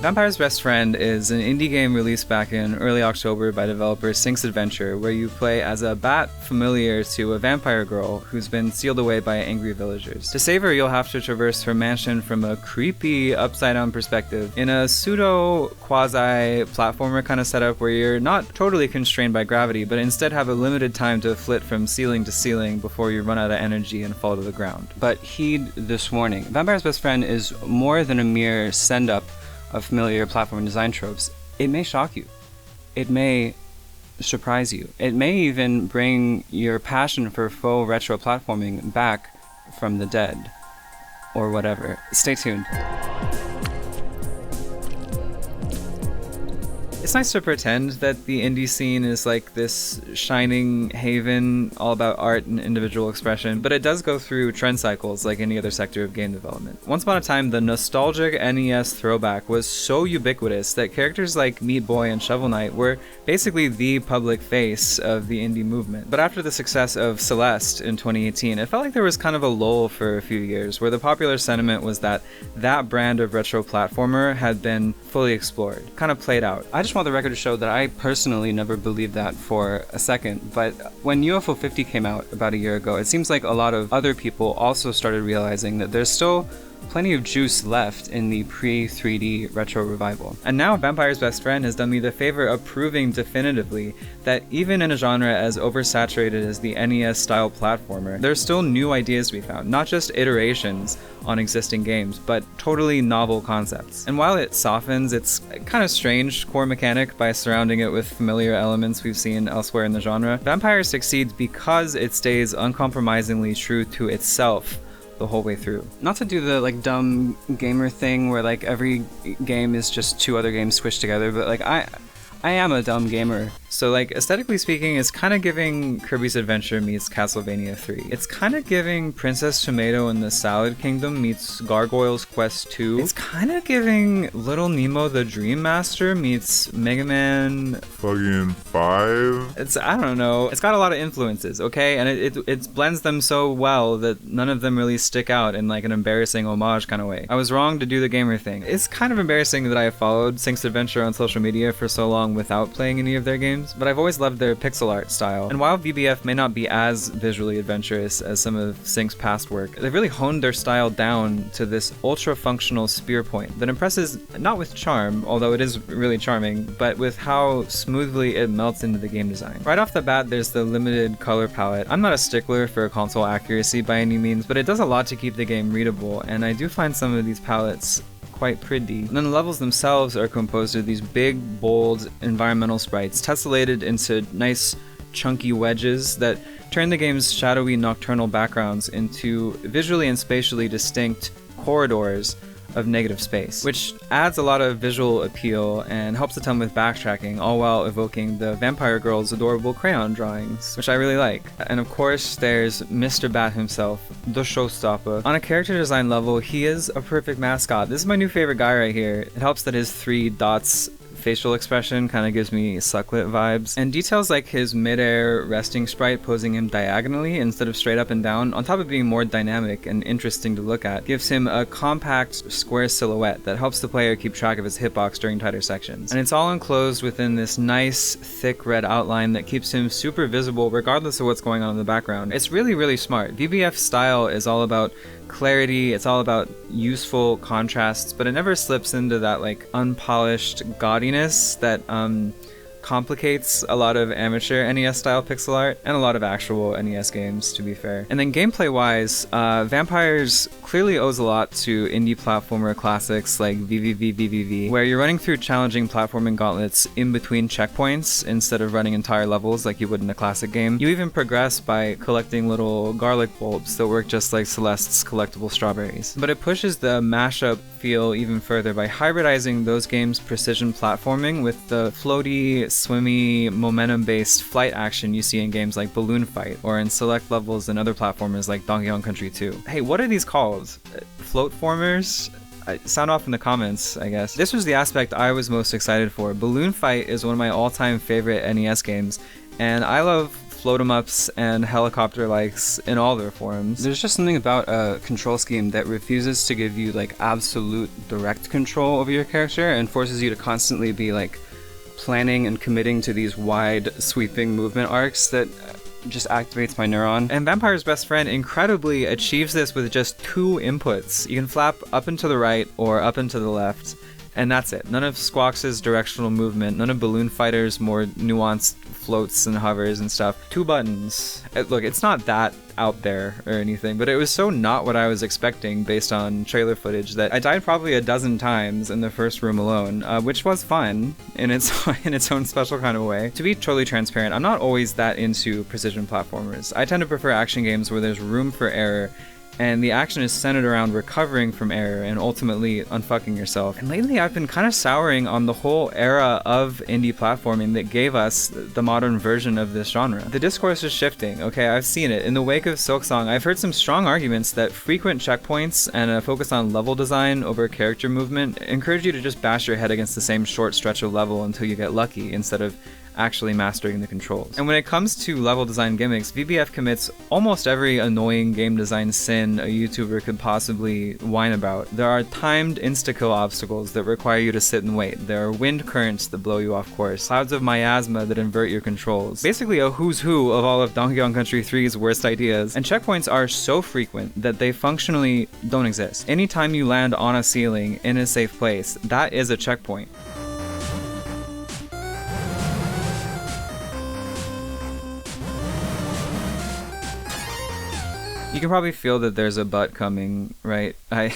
Vampire's Best Friend is an indie game released back in early October by developer Sync's Adventure, where you play as a bat familiar to a vampire girl who's been sealed away by angry villagers. To save her, you'll have to traverse her mansion from a creepy upside-down perspective in a pseudo-quasi-platformer kind of setup where you're not totally constrained by gravity, but instead have a limited time to flit from ceiling to ceiling before you run out of energy and fall to the ground. But heed this warning. Vampire's Best Friend is more than a mere send-up of familiar platform design tropes. It may shock you. It may surprise you. It may even bring your passion for faux retro platforming back from the dead. Or whatever. Stay tuned. It's nice to pretend that the indie scene is like this shining haven all about art and individual expression, but it does go through trend cycles like any other sector of game development. Once upon a time, the nostalgic NES throwback was so ubiquitous that characters like Meat Boy and Shovel Knight were basically the public face of the indie movement. But after the success of Celeste in 2018, it felt like there was kind of a lull for a few years, where the popular sentiment was that that brand of retro platformer had been fully explored, kind of played out. I just want the record to show that I personally never believed that for a second, but when UFO 50 came out about a year ago, it seems like a lot of other people also started realizing that there's still plenty of juice left in the pre-3D retro revival. And now Vampire's Best Friend has done me the favor of proving definitively that even in a genre as oversaturated as the NES-style platformer, there's still new ideas to be found, not just iterations on existing games, but totally novel concepts. And while it softens its kind of strange core mechanic by surrounding it with familiar elements we've seen elsewhere in the genre, Vampire succeeds because it stays uncompromisingly true to itself the whole way through. Not to do the like dumb gamer thing where like every game is just two other games squished together, but like I am a dumb gamer. So like aesthetically speaking, it's kind of giving Kirby's Adventure meets Castlevania 3. It's kind of giving Princess Tomato and the Salad Kingdom meets Gargoyle's Quest 2. It's kind of giving Little Nemo the Dream Master meets Mega Man fucking 5. I don't know. It's got a lot of influences, okay? And it blends them so well that none of them really stick out in like an embarrassing homage kind of way. I was wrong to do the gamer thing. It's kind of embarrassing that I have followed Sync's Adventure on social media for so long without playing any of their games, but I've always loved their pixel art style. And while VBF may not be as visually adventurous as some of Sync's past work, they've really honed their style down to this ultra-functional spear point that impresses not with charm, although it is really charming, but with how smoothly it melts into the game design. Right off the bat, there's the limited color palette. I'm not a stickler for console accuracy by any means, but it does a lot to keep the game readable, and I do find some of these palettes quite pretty. And then the levels themselves are composed of these big, bold environmental sprites tessellated into nice chunky wedges that turn the game's shadowy nocturnal backgrounds into visually and spatially distinct corridors of negative space, which adds a lot of visual appeal and helps a ton with backtracking, all while evoking the vampire girl's adorable crayon drawings, which I really like. And of course, there's Mr. Bat himself, the showstopper. On a character design level, he is a perfect mascot. This is my new favorite guy right here. It helps that his 3 dots facial expression kind of gives me Sucklet vibes, and details like his mid-air resting sprite posing him diagonally instead of straight up and down, on top of being more dynamic and interesting to look at, gives him a compact square silhouette that helps the player keep track of his hitbox during tighter sections. And it's all enclosed within this nice thick red outline that keeps him super visible regardless of what's going on in the background. It's really, really smart. VBF's style is all about clarity, it's all about useful contrasts, but it never slips into that like unpolished gaudiness that complicates a lot of amateur NES-style pixel art and a lot of actual NES games, to be fair. And then gameplay-wise, Vampires clearly owes a lot to indie platformer classics like VVVVVV, where you're running through challenging platforming gauntlets in between checkpoints instead of running entire levels like you would in a classic game. You even progress by collecting little garlic bulbs that work just like Celeste's collectible strawberries. But it pushes the mashup feel even further by hybridizing those games' precision platforming with the floaty, swimmy, momentum-based flight action you see in games like Balloon Fight, or in select levels in other platformers like Donkey Kong Country 2. Hey, what are these called? Floatformers? Sound off in the comments, I guess. This was the aspect I was most excited for. Balloon Fight is one of my all-time favorite NES games, and I love float 'em ups and helicopter likes in all their forms. There's just something about a control scheme that refuses to give you like absolute direct control over your character and forces you to constantly be like planning and committing to these wide sweeping movement arcs that just activates my neuron. And Vampire's Best Friend incredibly achieves this with just 2 inputs. You can flap up and to the right or up and to the left, and that's it. None of Squawks' directional movement, none of Balloon Fighter's more nuanced floats and hovers and stuff. 2 buttons. Look, it's not that out there or anything, but it was so not what I was expecting based on trailer footage that I died probably a dozen times in the first room alone, which was fun in its own special kind of way. To be totally transparent, I'm not always that into precision platformers. I tend to prefer action games where there's room for error and the action is centered around recovering from error and ultimately unfucking yourself. And lately I've been kind of souring on the whole era of indie platforming that gave us the modern version of this genre. The discourse is shifting, okay? I've seen it. In the wake of Silksong, I've heard some strong arguments that frequent checkpoints and a focus on level design over character movement encourage you to just bash your head against the same short stretch of level until you get lucky, instead of actually mastering the controls. And when it comes to level design gimmicks, VBF commits almost every annoying game design sin a YouTuber could possibly whine about. There are timed insta-kill obstacles that require you to sit and wait. There are wind currents that blow you off course, clouds of miasma that invert your controls. Basically a who's who of all of Donkey Kong Country 3's worst ideas. And checkpoints are so frequent that they functionally don't exist. Anytime you land on a ceiling in a safe place, that is a checkpoint. You can probably feel that there's a but coming, right? I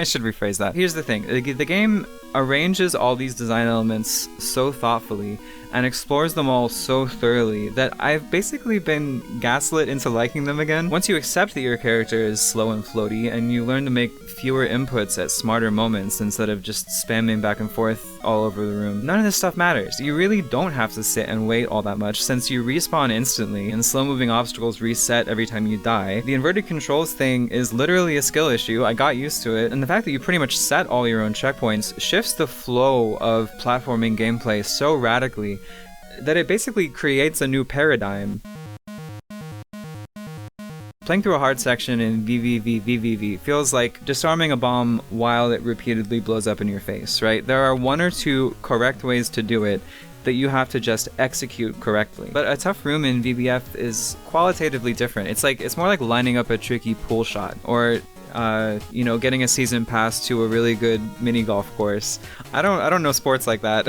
should rephrase that. Here's the thing. The game arranges all these design elements so thoughtfully and explores them all so thoroughly that I've basically been gaslit into liking them again. Once you accept that your character is slow and floaty and you learn to make fewer inputs at smarter moments instead of just spamming back and forth all over the room, none of this stuff matters. You really don't have to sit and wait all that much since you respawn instantly and slow-moving obstacles reset every time you die. The inverted controls thing is literally a skill issue. I got used to it, and the fact that you pretty much set all your own checkpoints shifts the flow of platforming gameplay so radically that it basically creates a new paradigm. Playing through a hard section in VVVVVV feels like disarming a bomb while it repeatedly blows up in your face, right? There are 1 or 2 correct ways to do it that you have to just execute correctly. But a tough room in VBF is qualitatively different. It's more like lining up a tricky pool shot, or getting a season pass to a really good mini golf course. I don't know sports like that.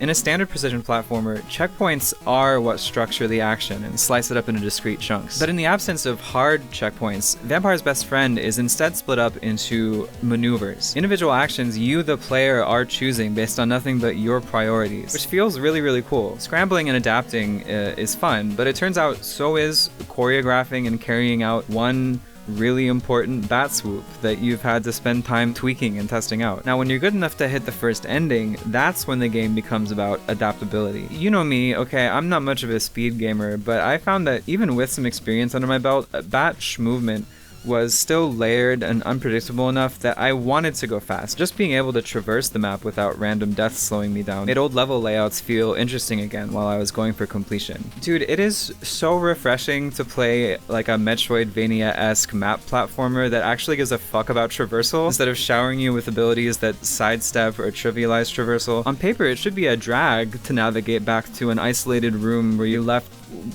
In a standard precision platformer, checkpoints are what structure the action and slice it up into discrete chunks. But in the absence of hard checkpoints, Vampire's Best Friend is instead split up into maneuvers. Individual actions you, the player, are choosing based on nothing but your priorities, which feels really, really cool. Scrambling and adapting is fun, but it turns out so is choreographing and carrying out one really important bat swoop that you've had to spend time tweaking and testing out. Now, when you're good enough to hit the first ending, that's when the game becomes about adaptability. You know me, okay, I'm not much of a speed gamer, but I found that even with some experience under my belt, batch movement was still layered and unpredictable enough that I wanted to go fast. Just being able to traverse the map without random deaths slowing me down made old level layouts feel interesting again while I was going for completion. Dude, it is so refreshing to play like a Metroidvania-esque map platformer that actually gives a fuck about traversal instead of showering you with abilities that sidestep or trivialize traversal. On paper, it should be a drag to navigate back to an isolated room where you left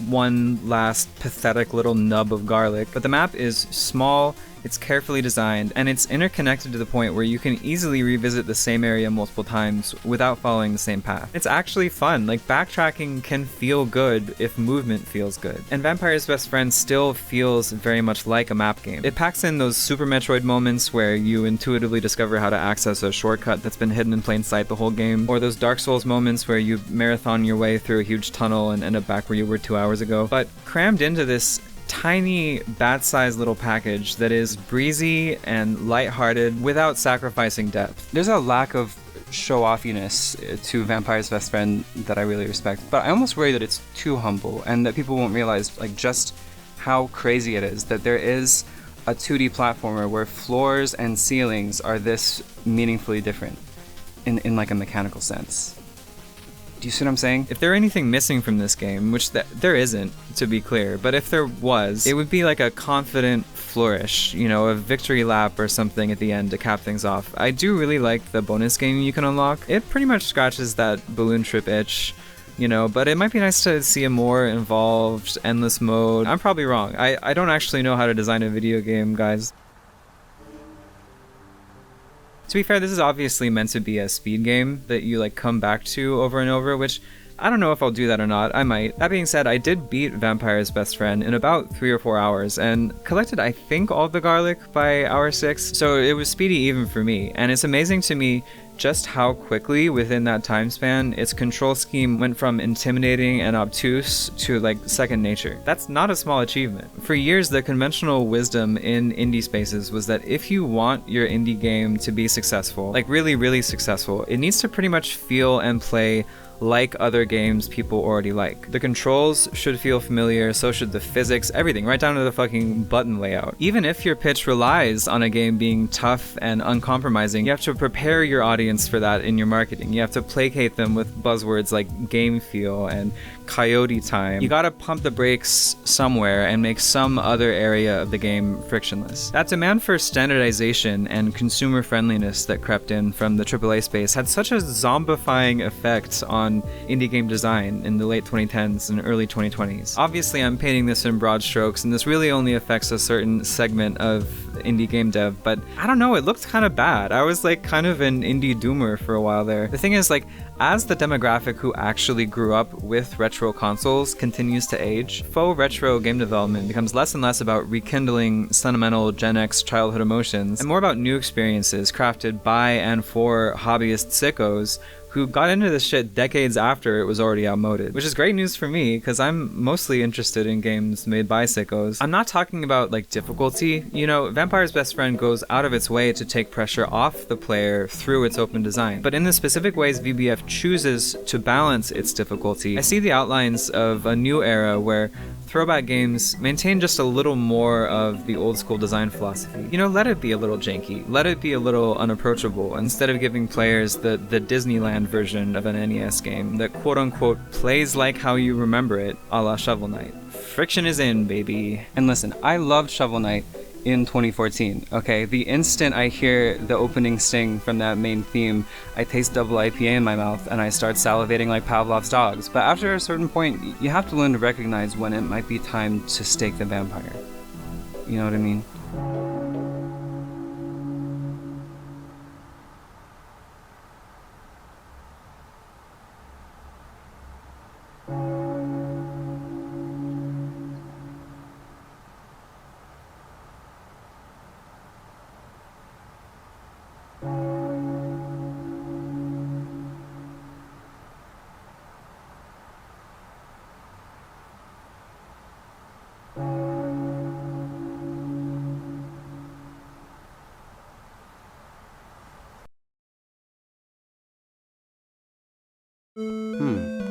one last pathetic little nub of garlic, but the map is small, it's carefully designed, and it's interconnected to the point where you can easily revisit the same area multiple times without following the same path. It's actually fun. Like, backtracking can feel good if movement feels good. And Vampire's Best Friend still feels very much like a map game. It packs in those Super Metroid moments where you intuitively discover how to access a shortcut that's been hidden in plain sight the whole game, or those Dark Souls moments where you marathon your way through a huge tunnel and end up back where you were 2 hours ago. But crammed into this tiny bat-sized little package that is breezy and lighthearted without sacrificing depth. There's a lack of show-offiness to Vampire's Best Friend that I really respect, but I almost worry that it's too humble and that people won't realize like just how crazy it is that there is a 2D platformer where floors and ceilings are this meaningfully different in like a mechanical sense. Do you see what I'm saying? If there anything missing from this game, which there isn't, to be clear, but if there was, it would be like a confident flourish, you know, a victory lap or something at the end to cap things off. I do really like the bonus game you can unlock. It pretty much scratches that balloon trip itch, you know, but it might be nice to see a more involved, endless mode. I'm probably wrong. I don't actually know how to design a video game, guys. To be fair, this is obviously meant to be a speed game that you like come back to over and over, which I don't know if I'll do that or not. I might. That being said, I did beat Vampire's Best Friend in about 3 or 4 hours and collected, I think, all the garlic by hour 6, so it was speedy even for me. And it's amazing to me just how quickly within that time span its control scheme went from intimidating and obtuse to like second nature. That's not a small achievement. For years, the conventional wisdom in indie spaces was that if you want your indie game to be successful, like really, really successful, it needs to pretty much feel and play like other games people already like. The controls should feel familiar, so should the physics, everything, right down to the fucking button layout. Even if your pitch relies on a game being tough and uncompromising, you have to prepare your audience for that in your marketing. You have to placate them with buzzwords like game feel and coyote time. You gotta pump the brakes somewhere and make some other area of the game frictionless. That demand for standardization and consumer friendliness that crept in from the AAA space had such a zombifying effect on indie game design in the late 2010s and early 2020s. Obviously, I'm painting this in broad strokes, and this really only affects a certain segment of indie game dev, but I don't know, it looked kind of bad. I was like kind of an indie doomer for a while there. The thing is, like, as the demographic who actually grew up with retro consoles continues to age, faux retro game development becomes less and less about rekindling sentimental Gen X childhood emotions and more about new experiences crafted by and for hobbyist sickos who got into this shit decades after it was already outmoded. Which is great news for me, because I'm mostly interested in games made by sickos. I'm not talking about, like, difficulty. You know, Vampire's Best Friend goes out of its way to take pressure off the player through its open design. But in the specific ways VBF chooses to balance its difficulty, I see the outlines of a new era where throwback games maintain just a little more of the old school design philosophy. You know, let it be a little janky, let it be a little unapproachable, instead of giving players the Disneyland version of an NES game that quote-unquote plays like how you remember it, a la Shovel Knight. Friction is in, baby. And listen, I loved Shovel Knight in 2014, okay? The instant I hear the opening sting from that main theme, I taste double IPA in my mouth and I start salivating like Pavlov's dogs. But after a certain point, you have to learn to recognize when it might be time to stake the vampire. You know what I mean?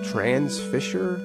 Trans Fisher?